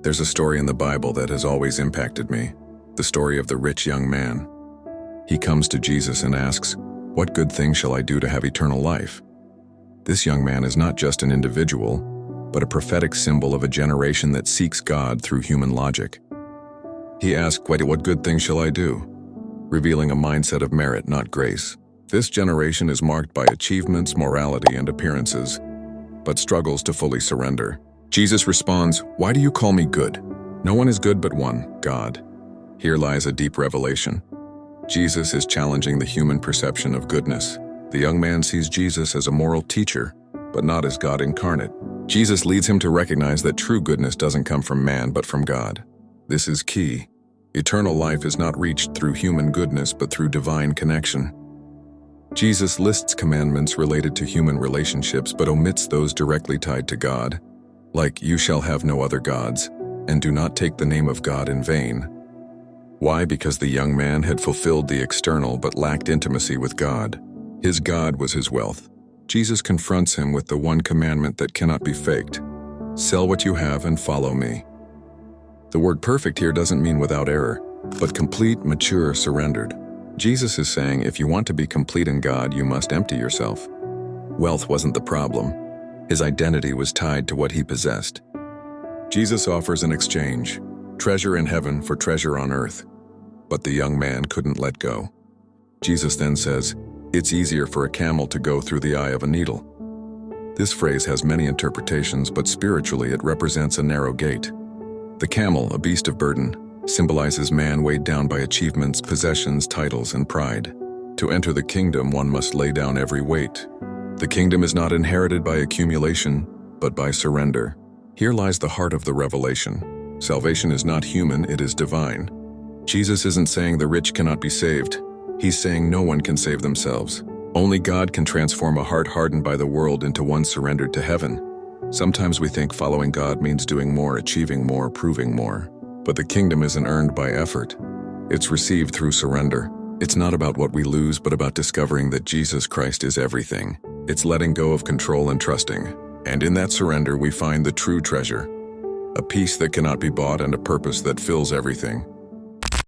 There's a story in the Bible that has always impacted me, the story of the rich young man. He comes to Jesus and asks, "What good thing shall I do to have eternal life?" This young man is not just an individual, but a prophetic symbol of a generation that seeks God through human logic. He asks, "What good thing shall I do?" revealing a mindset of merit, not grace. This generation is marked by achievements, morality, and appearances, but struggles to fully surrender. Jesus responds, "Why do you call me good? No one is good but one, God." Here lies a deep revelation. Jesus is challenging the human perception of goodness. The young man sees Jesus as a moral teacher, but not as God incarnate. Jesus leads him to recognize that true goodness doesn't come from man, but from God. This is key. Eternal life is not reached through human goodness, but through divine connection. Jesus lists commandments related to human relationships, but omits those directly tied to God, like "You shall have no other gods," and "Do not take the name of God in vain." Why? Because the young man had fulfilled the external but lacked intimacy with God. His God was his wealth. Jesus confronts him with the one commandment that cannot be faked: "Sell what you have and follow me." The word perfect here doesn't mean without error, but complete, mature, surrendered. Jesus is saying if you want to be complete in God, you must empty yourself. Wealth wasn't the problem. His identity was tied to what he possessed. Jesus offers an exchange, treasure in heaven for treasure on earth. But the young man couldn't let go. Jesus then says, "It's easier for a camel to go through the eye of a needle." This phrase has many interpretations, but spiritually it represents a narrow gate. The camel, a beast of burden, symbolizes man weighed down by achievements, possessions, titles, and pride. To enter the kingdom, one must lay down every weight. The kingdom is not inherited by accumulation, but by surrender. Here lies the heart of the revelation. Salvation is not human, it is divine. Jesus isn't saying the rich cannot be saved. He's saying no one can save themselves. Only God can transform a heart hardened by the world into one surrendered to heaven. Sometimes we think following God means doing more, achieving more, proving more. But the kingdom isn't earned by effort. It's received through surrender. It's not about what we lose, but about discovering that Jesus Christ is everything. It's letting go of control and trusting. And in that surrender, we find the true treasure. A peace that cannot be bought and a purpose that fills everything.